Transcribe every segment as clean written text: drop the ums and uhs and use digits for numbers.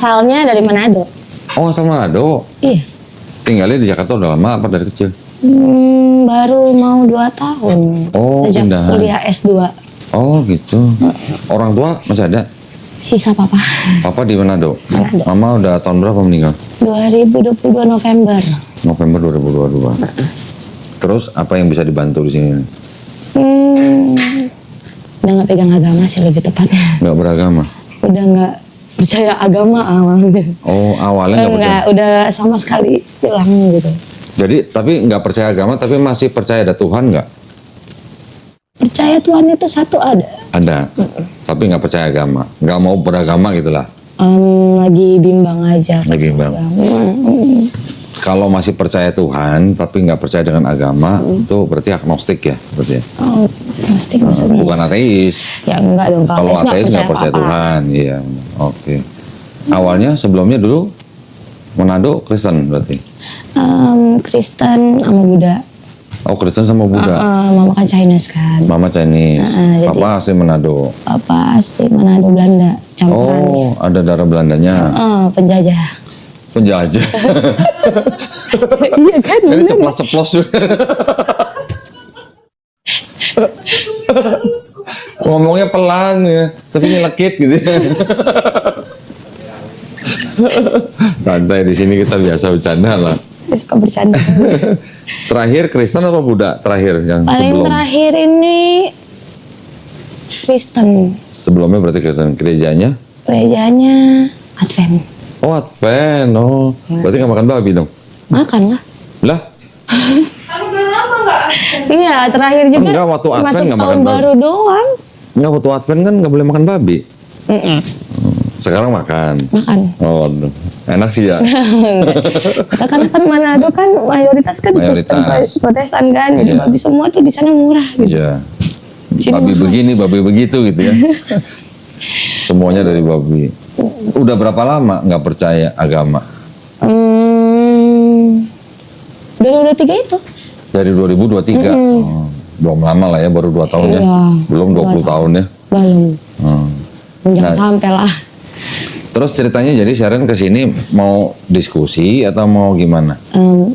asalnya dari Manado. Oh, asal Manado. Iya. Tinggalnya di Jakarta udah lama apa dari kecil? Baru mau 2 tahun. Oh, sejak pindahan. kuliah S2. Oh gitu. Orang tua masih ada? Sisa papa. Papa di Manado? Manado. Mama udah tahun berapa meninggal? 2022 November. November 2022. Terus apa yang bisa dibantu di sini? Udah nggak pegang agama sih lebih tepatnya. Nggak beragama? Udah nggak percaya agama awalnya. Oh, awalnya nggak percaya? Udah sama sekali hilang gitu. Jadi, tapi nggak percaya agama, tapi masih percaya ada Tuhan nggak? Percaya Tuhan itu satu ada. Ada, tapi nggak percaya agama. Nggak mau beragama gitulah. Lagi bimbang aja. Lagi bimbang. Kalau masih percaya Tuhan, tapi nggak percaya dengan agama, itu berarti agnostik ya? Berarti ya? Oh, pasti maksudnya. Bukan ateis. Ya enggak dong. Kalau ateis nggak percaya apa-apa. Tuhan, iya. Oke. Awalnya sebelumnya dulu Manado Kristen berarti? Kristen sama Buddha. Oh, Kristen sama Buddha. Mama kan Chinese kan. Mama Chinese. jadi- Papa asli Manado. Papa asli Manado Belanda. Campuran. Oh, ada darah Belandanya. Penjajah. Penjajah. Iya kan? Ini ceplos-ceplos juga. Ngomongnya pelan ya, tapi nyelekit gitu. Santai, di sini kita biasa bercanda lah. Saya suka bercanda. Terakhir Kristen atau Buddha? Terakhir yang Paling sebelum. terakhir ini Kristen. Sebelumnya berarti Kristen. Gerejanya? Gerejanya Advent. Oh, Advent. Oh, berarti nggak makan babi dong? Makan lah. Lah, Iya, terakhir juga Enggak, waktu Advent masuk nggak tahun makan baru doang. nggak waktu Advent kan nggak boleh makan babi. Sekarang makan. Makan. Oh, enak sih ya. Kita kan Manado kan mayoritas kan Kristen Mayoritas. Protestan kan, jadi Iya. babi semua tuh di sana murah gitu. Iya. Sini Babi mahal. begini, babi begitu gitu ya. Semuanya dari babi. Udah berapa lama nggak percaya agama? 2023 itu. Dari 2023. Oh, belum lama lah ya, baru 2 tahun ya. Iya, Belum 20 tahun ya. Belum. Hmm. Jangan Nah. sampai lah. Terus ceritanya jadi Sharon kesini mau diskusi atau mau gimana?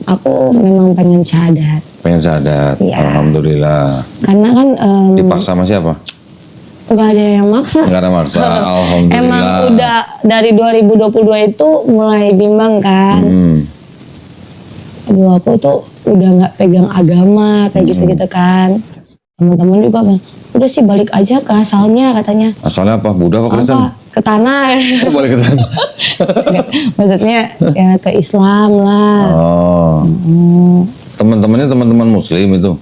Aku memang pengen syahadat. Pengen syahadat. Iya. Alhamdulillah. Karena kan Dipaksa sama siapa? nggak ada yang maksa. Nggak ada maksa. Alhamdulillah. Emang udah dari 2022 itu mulai bimbang kan. Aduh, aku tuh udah nggak pegang agama kayak gitu-gitu kan. Teman-teman juga bilang, udah sih balik aja ke asalnya katanya. Asalnya apa? Buddha apa Kristen? Apa? Ke tanah. Oh, balik ke sana. Maksudnya ya ke Islam lah. Oh. Teman-temannya teman-teman Muslim itu.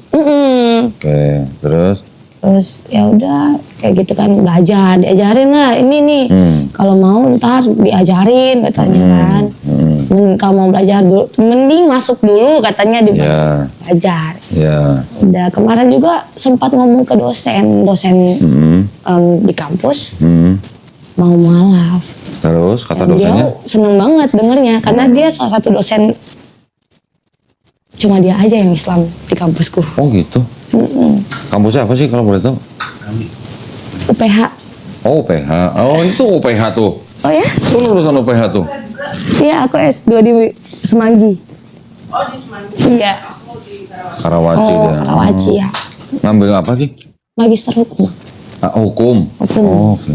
Oke, terus? Terus ya udah kayak gitu kan belajar, diajarin lah ini nih. Kalau mau ntar diajarin katanya kan. Kalau mau belajar dulu, mending masuk dulu katanya di Ya. belajar. Ya. Udah kemarin juga sempat ngomong ke dosen di kampus mau mualaf. Terus kata Dia dosennya? seneng banget dengernya karena dia salah satu dosen cuma dia aja yang Islam di kampusku. Oh gitu. Kampusnya apa sih kalau boleh tahu? UPH. Oh UPH. Oh itu UPH tuh. Oh ya? Itu lulusan UPH tuh. Iya aku S2 di Semanggi. Oh di Semanggi. Iya. Karawaci Oh dia. Karawaci ya. Ngambil apa sih? Magister hukum. Ah, hukum. Hukum. Oh, oke.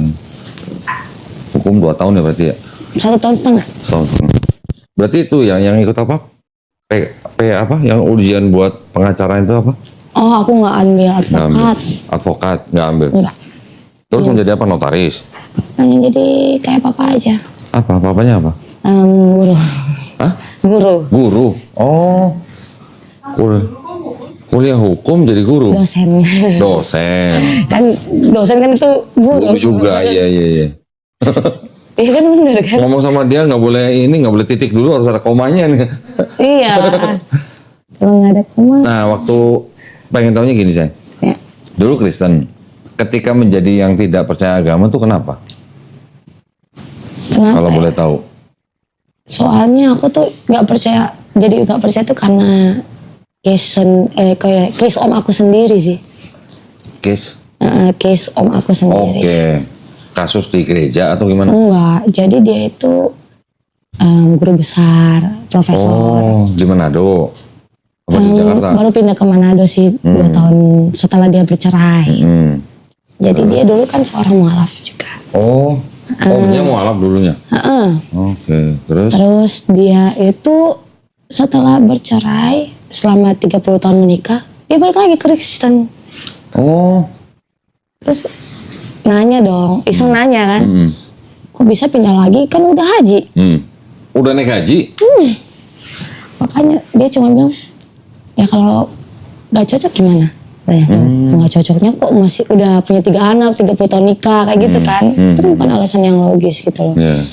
Hukum 2 tahun ya berarti ya? 1,5 tahun. Setahun setengah. Berarti itu yang ikut apa? P apa? Yang ujian buat pengacara itu apa? Oh aku nggak ambil Nggak ambil. advokat. Advokat nggak ambil. Enggak. Terus menjadi apa? Notaris. Pengen jadi kayak papa aja. Apa? Papanya apa? Guru. Hah? Guru. Guru. Oh. Kuliah hukum jadi guru. Dosen. Dosen. Kan dosen kan itu guru. Guru juga. Iya. Iya kan bener kan? Ngomong sama dia nggak boleh ini, nggak boleh titik dulu, harus ada komanya nih. Iya. Kalau nggak ada koma. Nah, waktu pengen tahunya gini saya. Ya. Dulu Kristen, ketika menjadi yang tidak percaya agama tuh kenapa? Kenapa? Kalau ya? boleh tahu. Soalnya aku tuh nggak percaya. Jadi nggak percaya tuh karena kayak case om aku sendiri sih. Case? Case om aku sendiri. Oke. Kasus di gereja atau gimana? Enggak. Jadi dia itu guru besar, profesor. Oh, di Manado? Apa di Jakarta? Baru pindah ke Manado sih 2 tahun setelah dia bercerai. Jadi dia dulu kan seorang mualaf juga. Oh, omnya mualaf dulunya? Oke, terus? Terus dia itu setelah bercerai selama 30 tahun menikah, dia balik lagi ke Kristen. Oh. Terus nanya dong, iseng nanya kan, kok bisa pindah lagi, kan udah haji. Udah naik haji? Makanya dia cuma bilang, ya kalau gak cocok gimana? Nggak cocoknya kok masih udah punya 3 anak, 30 tahun nikah, kayak gitu kan. Itu bukan alasan yang logis gitu loh. Yeah.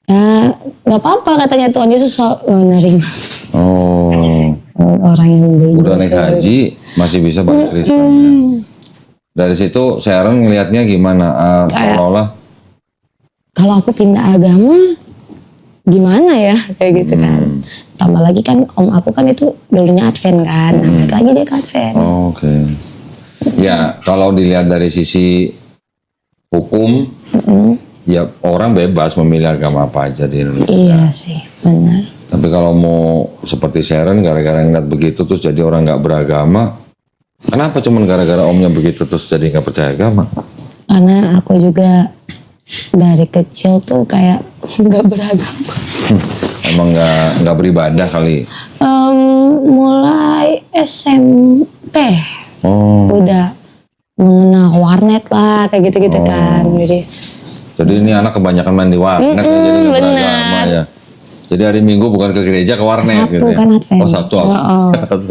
Ya gak apa-apa katanya Tuhan Yesus menerima. Oh. Orang yang Udah naik haji, masih bisa balik Kristen. Dari situ Sharon ngelihatnya gimana? Seolah-olah kalau aku pindah agama gimana ya kayak gitu kan. Tambah lagi kan om aku kan itu dulunya Advent kan, balik lagi dia ke Advent. Oke. Ya kalau dilihat dari sisi hukum, ya orang bebas memilih agama apa aja di Indonesia. Iya sih, benar. Tapi kalau mau seperti Sharon gara-gara ngeliat begitu terus jadi orang nggak beragama, kenapa cuman gara-gara omnya begitu terus jadi nggak percaya agama? Karena aku juga dari kecil tuh kayak nggak beragama. Emang nggak beribadah kali? Mulai SMP udah mengenal warnet lah kayak gitu-gitu kan. Jadi ini anak kebanyakan main di warnet jadi nggak beragama ya. Jadi hari Minggu bukan ke gereja, ke warnet Sabtu gitu ya? kan Advent. Oh Sabtu.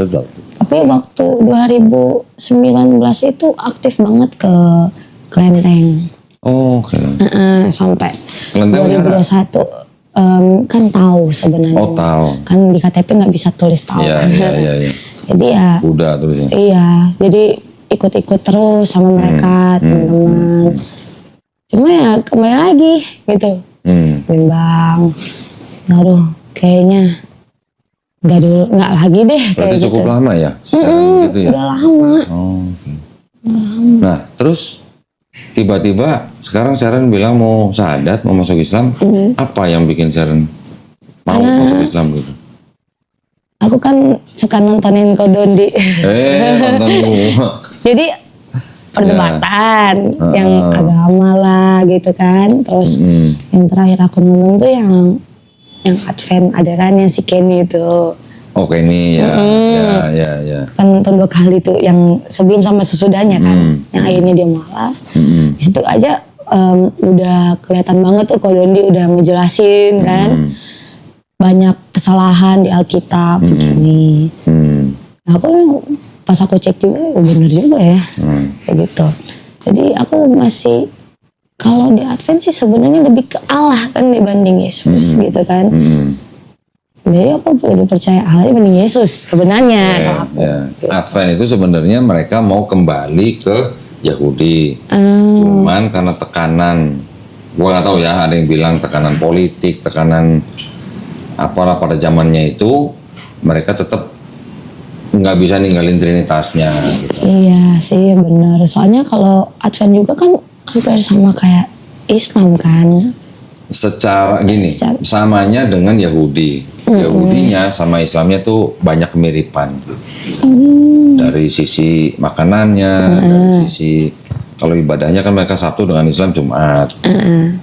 Sabtu. Tapi waktu 2019 itu aktif banget ke Klenteng. Oh, oke. Sampai Klenteng 2021 kan tahu sebenarnya. Oh tahu. Kan di KTP nggak bisa tulis tahu. Iya. Jadi ya. Udah tulisnya. Iya, jadi ikut-ikut terus sama mereka teman-teman. Cuma ya kembali lagi gitu. Bimbang. Aduh, kayaknya nggak lagi deh. Berarti kayak cukup gitu. lama ya? Gitu ya? Udah lama. Oh, okay. Nah, terus tiba-tiba sekarang Sharon bilang mau syahadat, mau masuk Islam. Apa yang bikin Sharon mau masuk Islam gitu? Aku kan suka nontonin Kodondi. Nonton gua. Jadi perdebatan yang agama lah gitu kan. Terus yang terakhir aku nonton tuh yang Advent ada kan yang si Kenny itu. Oke nih ya. Kan nonton 2 kali tuh yang sebelum sama sesudahnya kan. Yang akhirnya dia malas. Di situ aja udah kelihatan banget tuh Kodondi udah ngejelasin kan. Banyak kesalahan di Alkitab begini. Nah aku pas aku cek juga bener juga ya. Kayak gitu. Jadi aku masih kalau di Advent sih sebenarnya lebih ke Allah kan dibanding Yesus gitu kan. Jadi aku lebih percaya Allah dibanding Yesus sebenarnya. Kalau aku. Advent itu sebenarnya mereka mau kembali ke Yahudi. Cuman karena tekanan, gua nggak tahu ya, ada yang bilang tekanan politik, tekanan apalah pada zamannya itu, mereka tetap nggak bisa ninggalin Trinitasnya. Gitu. Iya sih benar. Soalnya kalau Advent juga kan hampir sama kayak Islam kan. Secara gini, samanya dengan Yahudi. Yahudinya sama Islamnya tuh banyak kemiripan. Dari sisi makanannya, dari sisi kalau ibadahnya kan mereka Sabtu dengan Islam Jumat.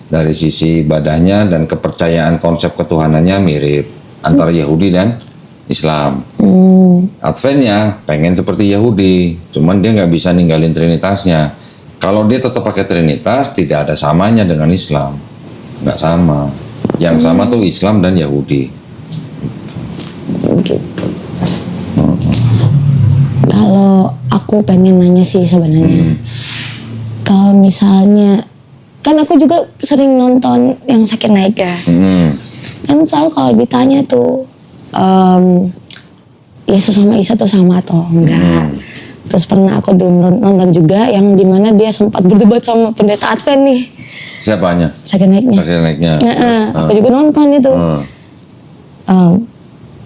Dari sisi ibadahnya dan kepercayaan konsep ketuhanannya mirip antara Yahudi dan Islam. Adventnya pengen seperti Yahudi, cuman dia nggak bisa ninggalin Trinitasnya. Kalau dia tetap pakai Trinitas, tidak ada samanya dengan Islam. Nggak sama. Yang sama tuh Islam dan Yahudi. Gitu. Kalau aku pengen nanya sih sebenarnya. Kalau misalnya, kan aku juga sering nonton yang Sakit Naik ya. Kan selalu kalau ditanya tuh, Yesus sama Isa tuh sama atau enggak. Terus pernah aku nonton juga yang dimana dia sempat berdebat sama pendeta Advent nih. Siapanya? Sakit Naiknya. Sakit Naiknya. Aku juga nonton itu.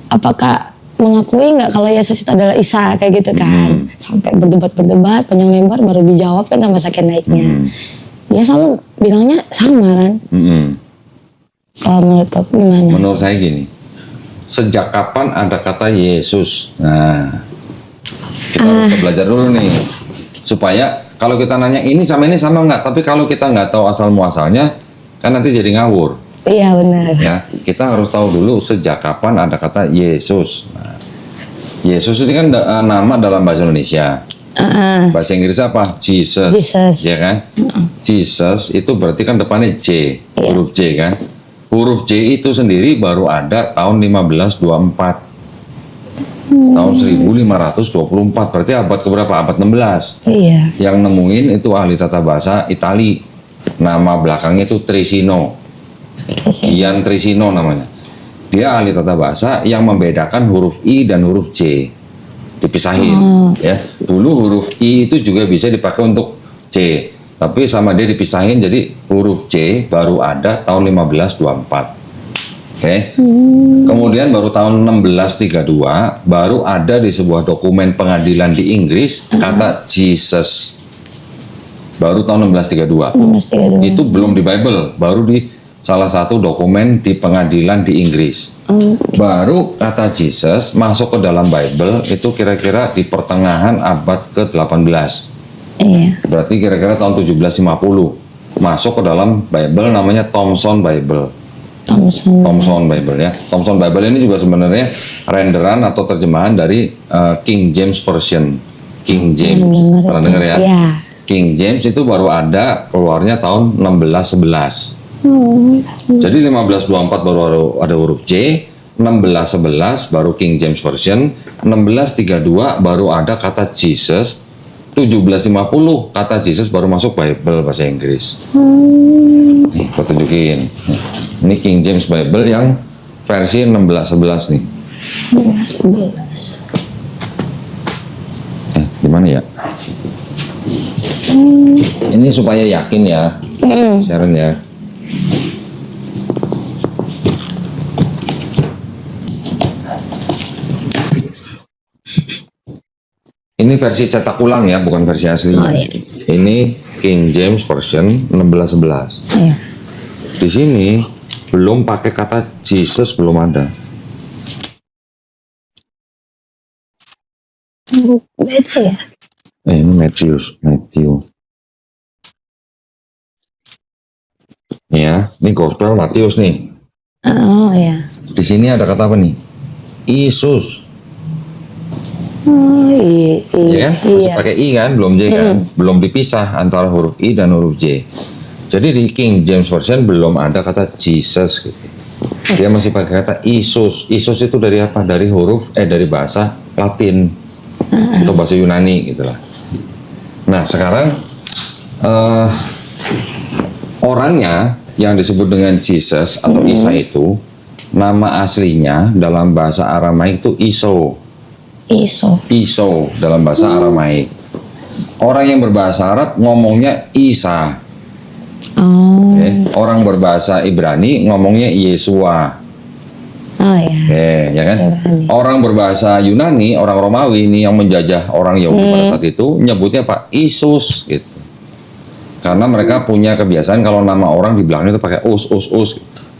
Apakah mengakui nggak kalau Yesus itu adalah Isa kayak gitu kan? Sampai berdebat panjang lebar baru dijawab kan sama Sakit Naiknya. Dia selalu bilangnya sama kan. Kalau menurut kamu gimana? Menurut saya gini, sejak kapan ada kata Yesus? Nah, kita harus belajar dulu nih, supaya kalau kita nanya ini sama nggak, tapi kalau kita nggak tahu asal muasalnya, kan nanti jadi ngawur. Iya benar. Ya, kita harus tahu dulu sejak kapan ada kata Yesus. Nah, Yesus ini kan nama dalam bahasa Indonesia. Bahasa Inggris apa? Jesus. Ya kan? Jesus itu berarti kan depannya J, huruf J kan? Huruf J itu sendiri baru ada tahun 1524. Tahun 1524, berarti abad keberapa? Abad 16. Iya. Yang nemuin itu ahli tata bahasa Itali. Nama belakangnya itu Trisino. Gian Trisino namanya. Dia ahli tata bahasa yang membedakan huruf I dan huruf J. Dipisahin. Ya. Dulu huruf I itu juga bisa dipakai untuk C. Tapi sama dia dipisahin, jadi huruf C baru ada tahun 1524. Oke. Kemudian baru tahun 1632 baru ada di sebuah dokumen pengadilan di Inggris kata Jesus. Baru tahun 1632. 1632. Itu belum di Bible, baru di salah satu dokumen di pengadilan di Inggris. Baru kata Jesus masuk ke dalam Bible itu kira-kira di pertengahan abad ke-18. Iya. Berarti kira-kira tahun 1750 masuk ke dalam Bible namanya Thomson Bible. Thomson Bible ya. Thomson Bible ini juga sebenarnya renderan atau terjemahan dari King James Version. King James, pernah dengar ya? Iya. King James itu baru ada keluarnya tahun 1611. Jadi 1524 baru ada huruf J, 1611 baru King James Version, 1632 baru ada kata Jesus, 1750 kata Jesus baru masuk Bible bahasa Inggris. Nih, aku tunjukin. Ini King James Bible yang versi 1611 nih. 1611. Di mana ya? Ini supaya yakin ya, Sharon ya. Ini versi cetak ulang ya, bukan versi aslinya. Oh, iya. Ini King James Version 1611. Iya. Di sini belum pakai kata Jesus, belum ada. Beda ya? Ini Matthew. Ya, ini Gospel Matius nih. Oh ya. Di sini ada kata apa nih? Yesus. Oh iya. Ya kan? Masih pakai I kan, belum J kan? Belum dipisah antara huruf I dan huruf J. Jadi di King James Version belum ada kata Jesus gitu. Dia masih pakai kata Isus. Isus itu dari apa? Dari dari bahasa Latin atau bahasa Yunani gitulah. Nah sekarang orangnya yang disebut dengan Jesus atau Isa itu nama aslinya dalam bahasa Aramaik itu Iso dalam bahasa Aramaik. Orang yang berbahasa Arab ngomongnya Isa. Orang berbahasa Ibrani ngomongnya Yesua. Oh ya. Ya kan? Orang berbahasa Yunani, orang Romawi ini yang menjajah orang Yahudi pada saat itu nyebutnya Pak Isus gitu. Karena mereka punya kebiasaan kalau nama orang di belakangnya itu pakai us.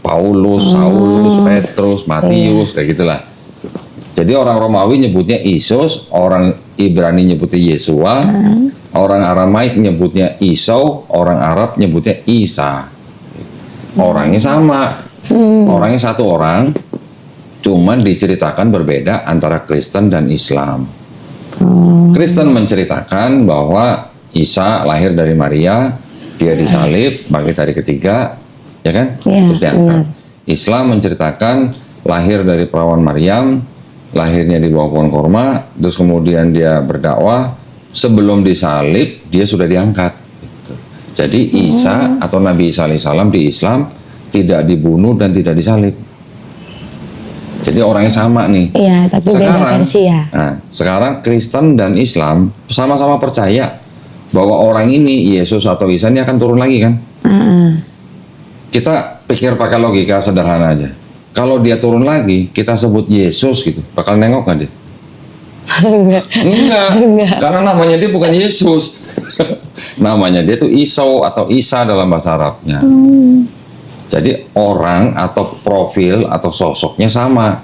Paulus, Saulus, Petrus, Matius kayak gitulah. Jadi orang Romawi nyebutnya Isus, orang Ibrani nyebutnya Yesua, orang Aramaik nyebutnya Isau, orang Arab nyebutnya Isa. Orangnya sama, orangnya satu orang, cuman diceritakan berbeda antara Kristen dan Islam. Kristen menceritakan bahwa Isa lahir dari Maria, dia disalib, bangkit hari ketiga, ya kan? Terus diangkat. Islam menceritakan lahir dari perawan Maryam, lahirnya di bawah pohon korma, terus kemudian dia berdakwah, sebelum disalib dia sudah diangkat. Jadi Isa atau Nabi Isa alaihissalam di Islam tidak dibunuh dan tidak disalib. Jadi orangnya sama nih. Iya, tapi beda versi ya. Nah, sekarang Kristen dan Islam sama-sama percaya bahwa orang ini Yesus atau Isa ini akan turun lagi kan? Kita pikir pakai logika sederhana aja. Kalau dia turun lagi, kita sebut Yesus gitu, bakal nengok nggak dia? Enggak. Karena namanya dia bukan Yesus. Namanya dia tuh Isau atau Isa dalam bahasa Arabnya. Jadi orang atau profil atau sosoknya sama.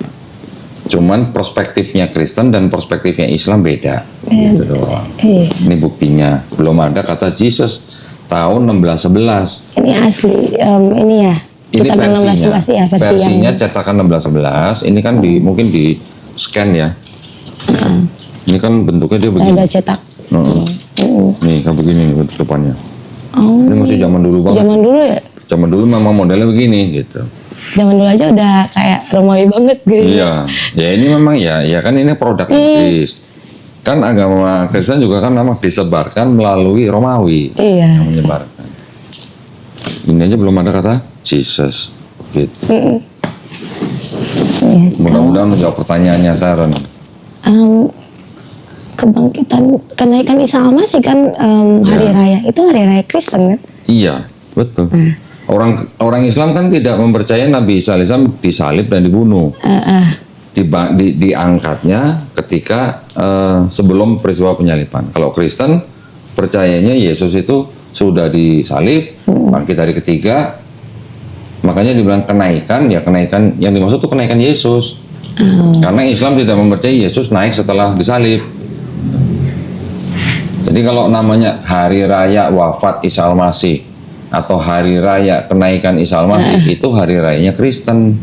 Cuman perspektifnya Kristen dan perspektifnya Islam beda. Gitu doang. Ini buktinya. Belum ada kata Jesus tahun 1611. Ini asli, ini ya. Ini versinya. 1611 ya, versinya cetakan 1611. Ini kan mungkin di scan ya. Ini kan bentuknya dia begini. Ada cetak. Nih kayak begini nih bentuk depannya. Oh. Ini masih zaman dulu banget. Zaman dulu ya? Zaman dulu memang modelnya begini gitu. Zaman dulu aja udah kayak Romawi banget gitu. Iya, ya ini memang ya kan ini produk Inggris. Kan agama Kristen juga kan memang disebarkan melalui Romawi. Iya. Yang menyebarkan. Ini aja belum ada kata Jesus. Gitu. Mudah-mudahan menjawab pertanyaannya Sharon. Kebangkitan, kenaikan Isa Al-Masih kan hari raya itu hari raya Kristen kan? Iya, betul. Orang Islam kan tidak mempercayai Nabi Isa AS disalib dan dibunuh. Diangkatnya ketika sebelum peristiwa penyaliban. Kalau Kristen percayanya Yesus itu sudah disalib, bangkit hari ketiga. Makanya dibilang kenaikan, ya kenaikan yang dimaksud itu kenaikan Yesus. Karena Islam tidak mempercayai Yesus naik setelah disalib. Jadi kalau namanya hari raya wafat Isa Al-Masih atau hari raya kenaikan Isa Al-Masih itu hari rayanya Kristen,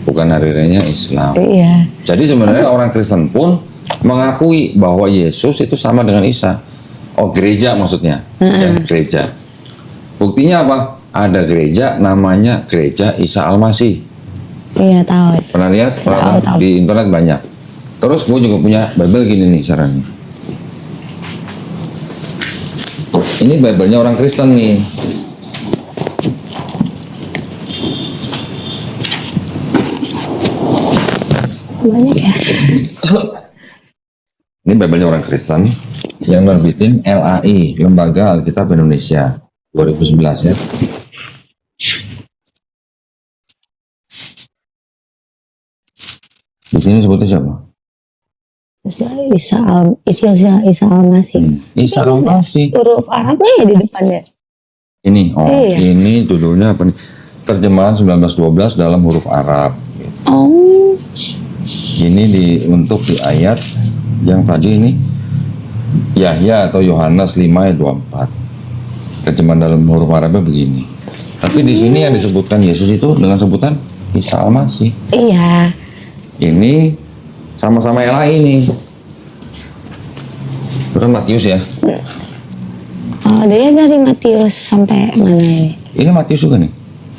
bukan hari rayanya Islam. Iya. Jadi sebenarnya orang Kristen pun mengakui bahwa Yesus itu sama dengan Isa. Oh, gereja maksudnya. Ya, gereja. Buktinya apa? Ada gereja namanya Gereja Isa Al-Masih. Iya, tahu. Pernah lihat? Tahu. Di internet banyak. Terus gue juga punya Bible gini nih caranya. Ini Bible-nya orang Kristen nih. Banyak ya. Ini Bible-nya orang Kristen yang nerbitin LAI, Lembaga Alkitab Indonesia 2011 ya. Di sini sebutnya siapa? Isa Al-Masih. Isa Al-Masih. Huruf Arabnya ya di depannya. Ini, Iya. ini judulnya apa nih? Terjemahan 1912 dalam huruf Arab. Oh. Ini untuk di ayat yang tadi ini Yahya atau Yohanes 5 ayat 24. Terjemahan dalam huruf Arabnya begini. Tapi di sini yang disebutkan Yesus itu dengan sebutan Isa Al-Masih. Iya. Ini sama-sama LAI ini. Itu kan Matius ya. Oh, dia dari Matius sampai mana ini? Ini Matius juga nih.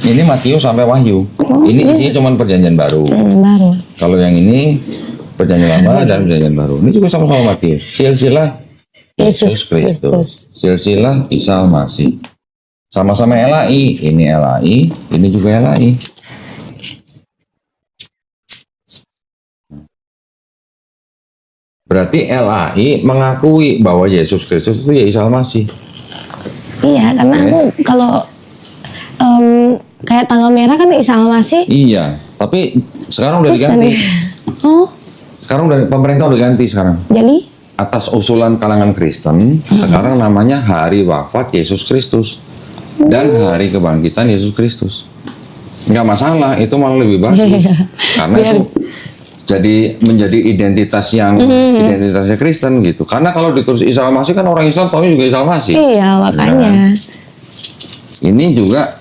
Ini Matius sampai Wahyu. Ini isinya cuma perjanjian baru. Baru. Kalau yang ini perjanjian lama dan perjanjian baru. Ini juga sama-sama Matius. Silsilah Yesus Kristus. Silsilah Isa Al-Masih. Sama-sama LAI. Ini LAI, ini juga LAI. Berarti LAI mengakui bahwa Yesus Kristus itu ya Isa Al-Masih. Iya, karena aku kalau kayak tanggal merah kan Isa Al-Masih. Iya, tapi sekarang udah diganti. Oh. Sekarang udah pemerintah udah ganti sekarang. Jadi? Atas usulan kalangan Kristen, sekarang namanya Hari Wafat Yesus Kristus dan Hari Kebangkitan Yesus Kristus. Nggak masalah, itu malah lebih bagus. Karena itu jadi menjadi identitas yang identitasnya Kristen gitu. Karena kalau ditulis Isa Al-Masih kan orang Islam tahu juga Isa Al-Masih. Iya, makanya. Nah, ini juga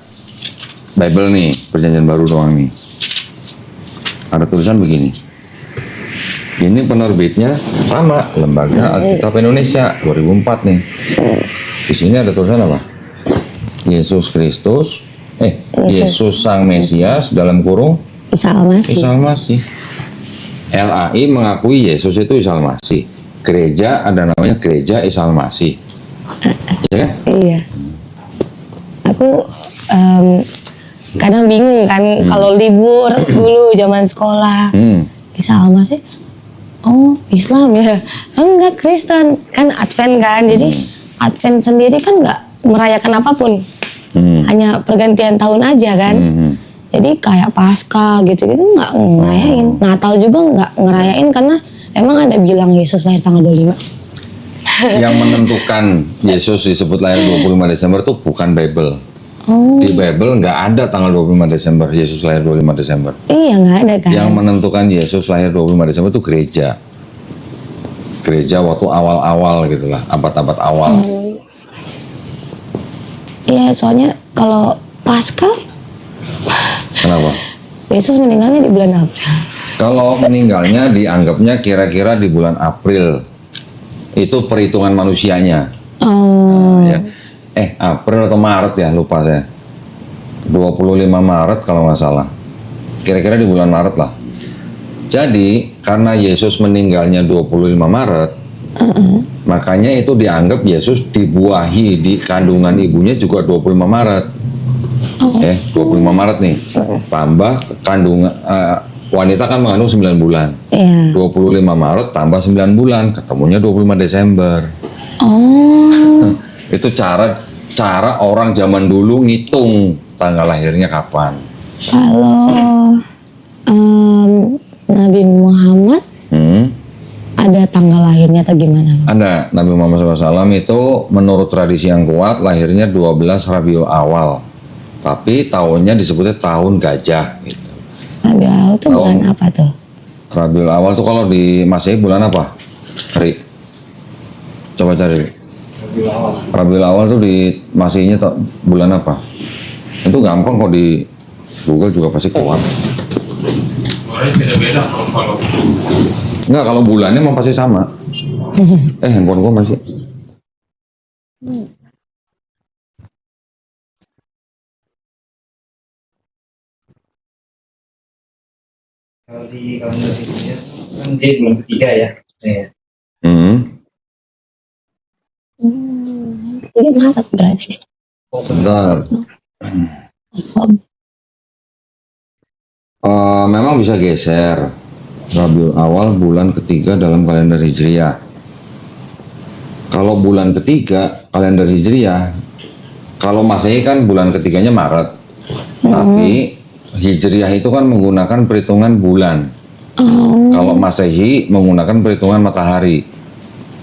Bible nih, perjanjian baru doang nih. Ada tulisan begini. Ini penerbitnya sama, Lembaga Alkitab Indonesia 2004 nih. Di sini ada tulisan apa? Yesus Kristus, Yesus Sang Mesias dalam kurung Isa Al-Masih. Isa Al-Masih. LAI mengakui Yesus itu Isa Al-Masih. Gereja ada namanya Gereja Isa Al-Masih. Ya kan? Iya. Aku kadang bingung kan kalau libur dulu zaman sekolah. Isa Al-Masih. Oh, Islam ya. Enggak, Kristen. Kan Advent kan. Jadi Advent sendiri kan enggak merayakan apapun. Hanya pergantian tahun aja kan. Jadi kayak Paskah gitu-gitu nggak ngerayain. Natal juga nggak ngerayain karena emang ada bilang Yesus lahir tanggal 25. Yang menentukan Yesus disebut lahir 25 Desember itu bukan Bible. Oh. Di Bible nggak ada tanggal 25 Desember, Yesus lahir 25 Desember. Iya nggak ada kan? Yang menentukan Yesus lahir 25 Desember itu gereja. Gereja waktu awal-awal gitulah, abad-abad awal. Iya, soalnya kalau Paskah, Kenapa? Yesus meninggalnya di bulan April. Kalau meninggalnya dianggapnya kira-kira di bulan April. Itu perhitungan manusianya. Oh. Ya. April atau Maret ya, lupa saya. 25 Maret kalau nggak salah. Kira-kira di bulan Maret lah. Jadi, karena Yesus meninggalnya 25 Maret, makanya itu dianggap Yesus dibuahi di kandungan ibunya juga 25 Maret. 25 Maret nih. Tambah kandungan, wanita kan mengandung 9 bulan. Iya. 25 Maret tambah 9 bulan, ketemunya 25 Desember. Oh. Itu cara orang zaman dulu ngitung tanggal lahirnya kapan. Kalau Nabi Muhammad ada tanggal lahirnya atau gimana? Ada. Nabi Muhammad SAW itu menurut tradisi yang kuat lahirnya 12 Rabiul Awal. Tapi tahunnya disebutnya tahun gajah. Gitu. Rabiul Awal itu bulan apa tuh? Rabiul Awal tuh kalau di Masehi bulan apa? Ri. Coba cari. Rabiul Awal tuh di Masehinya bulan apa? Itu gampang kok di Google juga pasti keluar. Beda-beda kalau Enggak, kalau bulannya mau pasti sama. Handphone gua masih. kalau di kalender Hijriah kan dia bulan ketiga ya. Jadi Maret berarti. Bentar. Memang bisa geser. Rabiul Awal bulan ketiga dalam kalender Hijriah. Kalau bulan ketiga kalender Hijriah, kalau Masehi kan bulan ketiganya Maret. Tapi Hijriah itu kan menggunakan perhitungan bulan. Kalau Masehi menggunakan perhitungan matahari.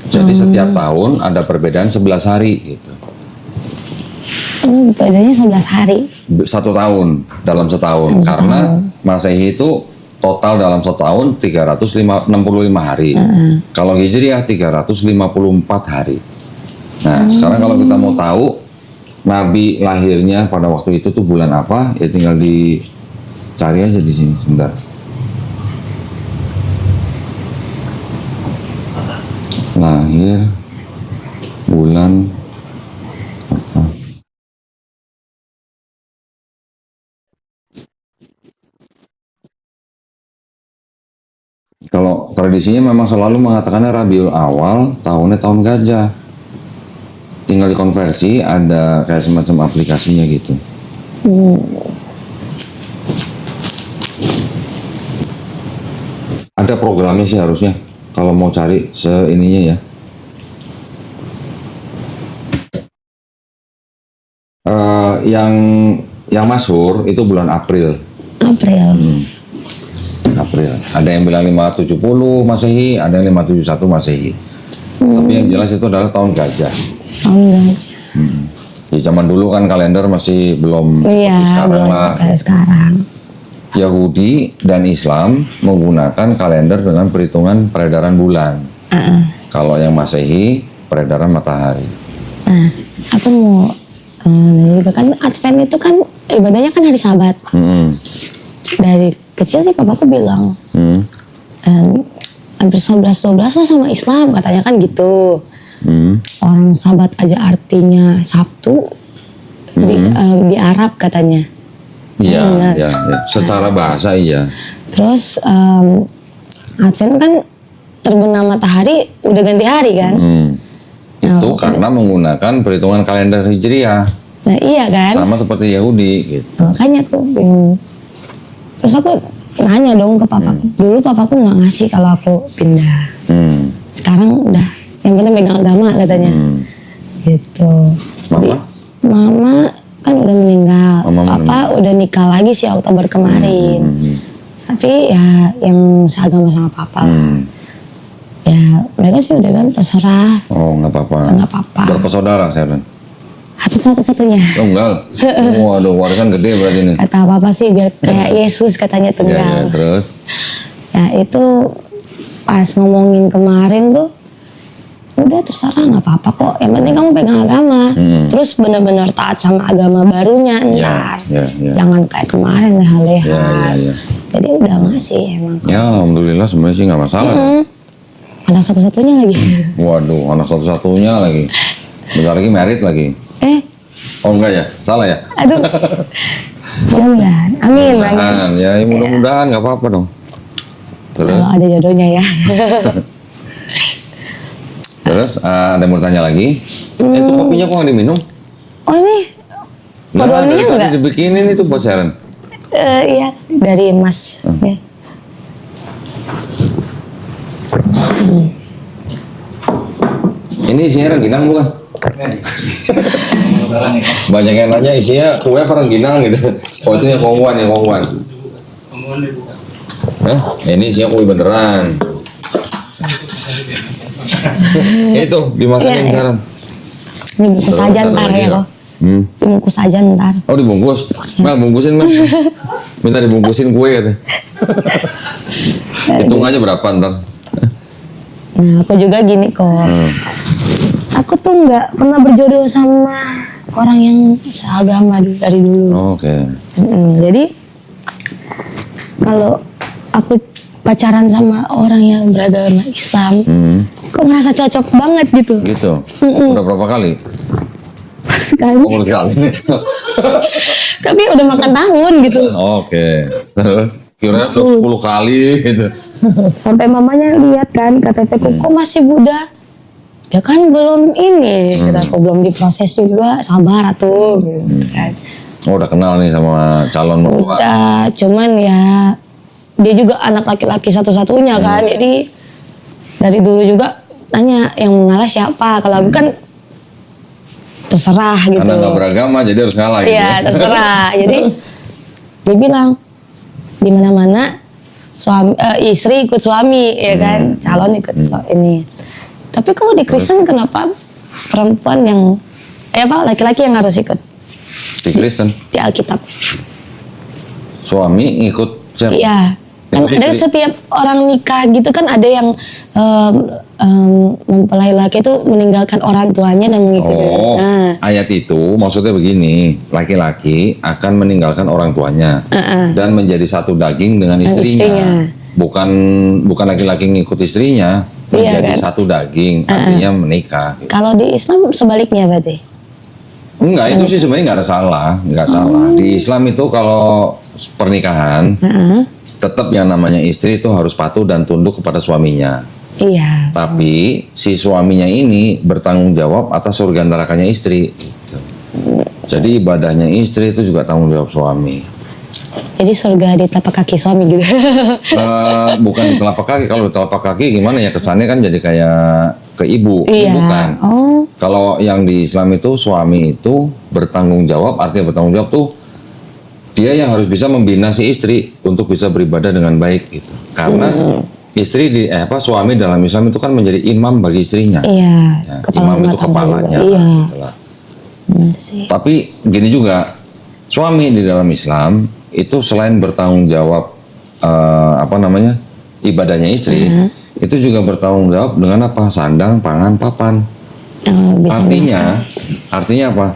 Jadi setiap tahun ada perbedaan 11 hari gitu. Bedanya 11 hari. 1 tahun dalam setahun. Karena Masehi itu total dalam setahun 365 hari. Kalau Hijriah 354 hari. Nah, sekarang kalau kita mau tahu Nabi lahirnya pada waktu itu tuh bulan apa, ya tinggal dicari aja di sini sebentar. Lahir bulan apa? Kalau tradisinya memang selalu mengatakannya Rabiul Awal, tahunnya tahun gajah. Tinggal dikonversi, ada kayak semacam aplikasinya gitu. Ada programnya sih harusnya, kalau mau cari seininya ya. Yang masyhur itu bulan April. April. Ada yang bilang 570 Masehi, ada yang 571 Masehi. Tapi yang jelas itu adalah tahun gajah. Tahun gajah. Di zaman dulu kan kalender masih belum seperti sekarang lah. Sekarang. Yahudi dan Islam menggunakan kalender dengan perhitungan peredaran bulan. Kalau yang Masehi peredaran matahari. Nah, aku mau juga kan Advent itu kan ibadahnya kan hari Sabat. Dari kecil sih papaku bilang hampir 11-12 lah sama Islam katanya kan gitu. Orang Sabat aja artinya Sabtu di Arab katanya. Iya, ya. Secara bahasa iya. Terus Advent kan terbenam matahari udah ganti hari kan. Itu karena menggunakan perhitungan kalender Hijriah. Nah iya kan. Sama seperti Yahudi gitu. Makanya aku bingung. Terus aku nanya dong ke papaku. Dulu papaku nggak ngasih kalau aku pindah. Sekarang udah, yang penting pegang agama katanya. Gitu. Mama? Mama kan udah meninggal. Papa udah nikah lagi sih Oktober kemarin. Tapi ya yang seagama sama papa lah. Ya mereka sih udah bilang terserah. Oh nggak apa-apa. Nggak apa-apa. Berapa saudara saya dan? Satu-satunya. Tunggal. Waduh, warisan gede berarti nih. Kata papa sih biar kayak Yesus katanya Iya, tunggal. terus. Ya itu pas ngomongin kemarin tuh, udah terserah nggak apa-apa kok. Yang penting kamu pegang agama. Terus benar-benar taat sama agama barunya ntar. Ya. Jangan kayak kemarin leha-leha. Ya. Jadi udah nggak sih emang. Ya, alhamdulillah sebenarnya sih nggak masalah. Anak satu-satunya lagi. Waduh, anak satu-satunya lagi. Bentar lagi merit lagi. Oh enggak ya? Salah ya? Aduh. Mudah-mudahan. Amin. Mudah-mudahan. Ya, mudah-mudahan nggak apa-apa dong. Terus? Kalau ada jodohnya ya. Terus ada yang mau tanya lagi? Itu kopinya kok nggak diminum? Oh ini Dari Kodoninya tadi enggak? dibikinin itu buat Sharon. Iya dari Mas. Ya. Ini isinya rengginang bukan? Barang ya. Banyak yang nanya isinya kue apa rengginang gitu. Oh itu yang kongguan, Omongan dibuka. Hah? Ini isinya kue beneran. Itu dimakanin Iya. Sharon. Ini bungkus Terus aja ada ntar lagi ya nggak? kok. Hmm. Dibungkus aja ntar. Oh dibungkus? Mel bungkusin Mel. Minta dibungkusin kue katanya. Hitung aja berapa ntar. Nah aku juga gini kok. Aku tuh nggak pernah berjodoh sama orang yang seagama dari dulu. Oke. Jadi kalau aku pacaran sama orang yang beragama Islam, kok ngerasa cocok banget gitu. Gitu. Udah berapa kali? Sekali. Oh, kali. Tapi udah makan tahun gitu. Oke. Kira-kira 10 kali gitu. Sampai mamanya lihat kan KTP-ku kok masih muda. Ya kan belum ini, kata aku belum diproses juga, sabar atuh gitu kan. Oh udah kenal nih sama calon mertua. Udah, cuman ya dia juga anak laki-laki satu-satunya kan. Jadi dari dulu juga tanya yang mengalah siapa. Kalau aku kan terserah gitu. Karena nggak beragama jadi harus ngalah gitu. Iya, terserah. Jadi dia bilang di mana-mana suami istri ikut suami ya kan, calon ikut ini. Tapi kalau di Kristen kenapa perempuan yang laki-laki yang harus ikut Di Kristen di Alkitab? suami ikut siapa? Iya. Kan Ikut ada istri. setiap orang nikah gitu kan ada yang mempelai laki itu meninggalkan orang tuanya dan mengikuti. Oh, Nah, ayat itu maksudnya begini, laki-laki akan meninggalkan orang tuanya dan menjadi satu daging dengan istrinya. Bukan laki-laki ngikut istrinya, Iya, menjadi kan? satu daging, artinya menikah. kalau di Islam sebaliknya berarti. Enggak, itu sih sebenarnya nggak ada salah, nggak salah. Di Islam itu kalau pernikahan, tetap yang namanya istri itu harus patuh dan tunduk kepada suaminya. Iya. Tapi si suaminya ini bertanggung jawab atas surga nerakanya istri. Gitu. Jadi ibadahnya istri itu juga tanggung jawab suami. Jadi surga di telapak kaki suami gitu. Bukan di telapak kaki. Kalau di telapak kaki gimana ya kesannya kan jadi kayak ke ibu. Iya. Bukan. Oh. Kalau yang di Islam itu suami itu bertanggung jawab. Artinya bertanggung jawab tuh dia yang harus bisa membina si istri untuk bisa beribadah dengan baik gitu. Karena istri suami dalam Islam itu kan menjadi imam bagi istrinya. Iya. Ya, Kepala imam rumah itu tangga kepalanya. juga. Iya. Itulah. Benar sih. Tapi gini juga, suami di dalam Islam itu selain bertanggung jawab ibadahnya istri, itu juga bertanggung jawab dengan apa? Sandang, pangan, papan. Bisa Artinya apa?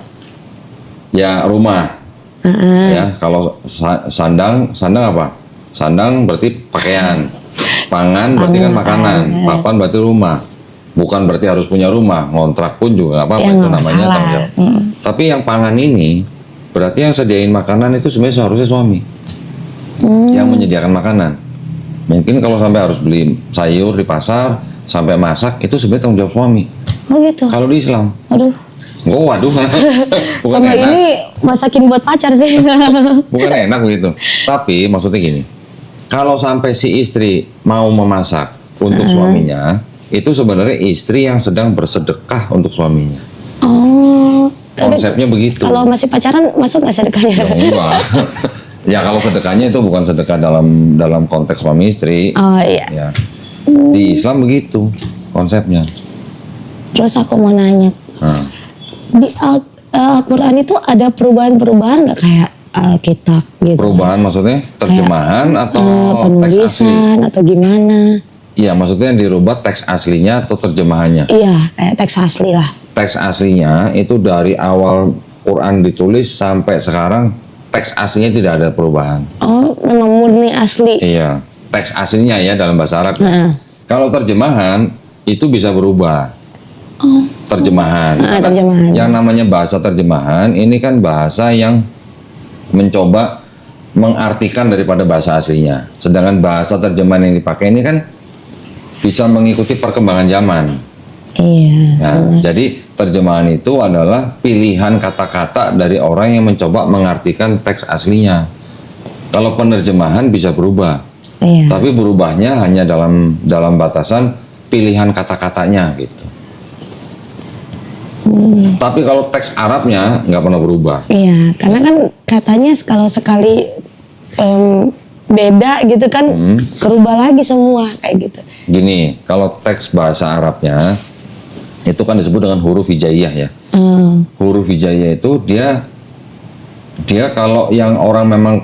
Ya rumah. Ya kalau sandang apa? Sandang berarti pakaian, pangan berarti kan makanan, papan berarti rumah. Bukan berarti harus punya rumah, ngontrak pun juga nggak apa-apa, Ya, itu nggak namanya masalah. tanggung jawab. Tapi yang pangan ini berarti yang sediain makanan itu sebenarnya seharusnya suami yang menyediakan makanan. Mungkin kalau sampai harus beli sayur di pasar, sampai masak itu sebenarnya tanggung jawab suami. Oh gitu. Kalau di Islam, Aduh. waduh, bukan Sama enak, ini masakin buat pacar sih. bukan enak begitu. Tapi maksudnya gini, kalau sampai si istri mau memasak untuk suaminya, itu sebenarnya istri yang sedang bersedekah untuk suaminya. Oh. Tapi Konsepnya begitu. kalau masih pacaran masuk nggak sedekahnya? Ya enggak. Ya kalau sedekahnya itu bukan sedekah dalam konteks suami istri. Oh iya. Ya. Di Islam begitu konsepnya. Terus aku mau nanya, Nah, Al-Quran itu ada perubahan-perubahan nggak kayak Alkitab gitu? Perubahan maksudnya terjemahan atau teks asli? Penulisan atau gimana? Iya, maksudnya dirubah teks aslinya atau terjemahannya? Iya, kayak teks asli lah. Teks aslinya itu dari awal Quran ditulis sampai sekarang teks aslinya tidak ada perubahan. Oh, memang murni asli. Iya, teks aslinya ya dalam bahasa Arab. Kalau terjemahan itu bisa berubah. Terjemahan. Terjemahan. Yang namanya bahasa terjemahan ini kan bahasa yang mencoba mengartikan daripada bahasa aslinya. Sedangkan bahasa terjemahan yang dipakai ini kan bisa mengikuti perkembangan zaman. Iya. Nah, jadi terjemahan itu adalah pilihan kata-kata dari orang yang mencoba mengartikan teks aslinya. Kalau penerjemahan bisa berubah, Iya. tapi berubahnya hanya dalam batasan pilihan kata-katanya gitu. Tapi kalau teks Arabnya nggak pernah berubah. Iya, karena kan katanya kalau sekali beda gitu kan berubah lagi semua kayak gitu. Gini, kalau teks bahasa Arabnya itu kan disebut dengan huruf hijaiyah ya. Huruf hijaiyah itu dia kalau yang orang memang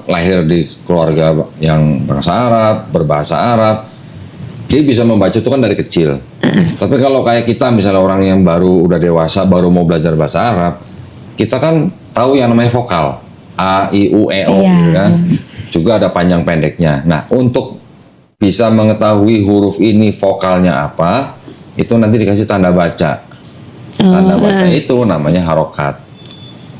lahir di keluarga yang bangsa Arab, berbahasa Arab, dia bisa membaca itu kan dari kecil. Tapi kalau kayak kita misalnya orang yang baru udah dewasa, baru mau belajar bahasa Arab, kita kan tahu yang namanya vokal. A, I, U, E, O gitu kan. Juga ada panjang pendeknya. Nah, untuk bisa mengetahui huruf ini vokalnya apa, itu nanti dikasih tanda baca. Tanda baca itu namanya harokat.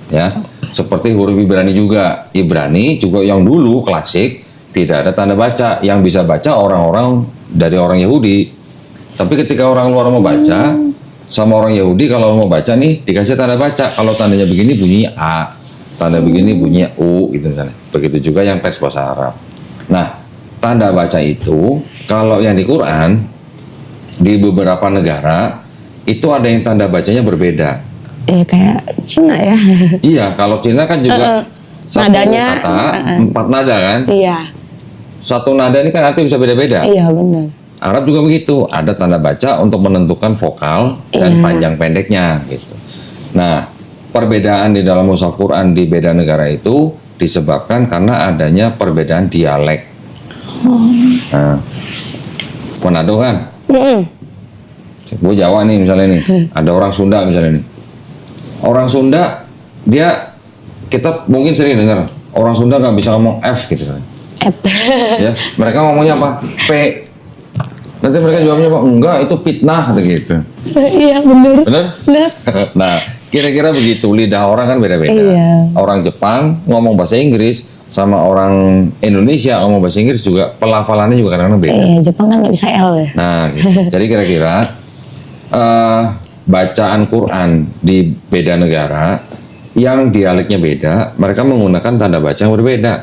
Ya, seperti huruf Ibrani juga. Ibrani juga yang dulu klasik tidak ada tanda baca. Yang bisa baca orang-orang dari orang Yahudi. Tapi ketika orang luar mau baca, sama orang Yahudi kalau mau baca nih dikasih tanda baca. Kalau tandanya begini bunyinya A, tanda begini bunyinya U gitu misalnya. Begitu juga yang teks bahasa Arab. Nah, tanda baca itu kalau yang di Quran di beberapa negara itu ada yang tanda bacanya berbeda. Kayak Cina ya. Iya, kalau Cina kan juga satu nadanya, kata 4 nada kan. Iya. Satu nada ini kan artinya bisa beda-beda. Iya benar. Arab juga begitu, ada tanda baca untuk menentukan vokal dan panjang pendeknya gitu. Nah, perbedaan di dalam mushaf Quran di beda negara itu disebabkan karena adanya perbedaan dialek. Nah, Manado kan? Gue Jawa nih misalnya nih, ada orang Sunda misalnya nih. Orang Sunda kita mungkin sering dengar orang Sunda nggak bisa ngomong F gitu kan. F. Ya, mereka ngomongnya apa? P. Nanti mereka jawabnya apa? Enggak, itu fitnah kata gitu. Iya benar. Benar? Nah, kira-kira begitu. Lidah orang kan beda-beda. Iya. Orang Jepang ngomong bahasa Inggris sama orang Indonesia ngomong bahasa Inggris juga pelafalannya juga kadang-kadang beda. Iya, Jepang kan nggak bisa L ya. Nah, gitu. Jadi kira-kira bacaan Quran di beda negara yang dialeknya beda, mereka menggunakan tanda baca yang berbeda.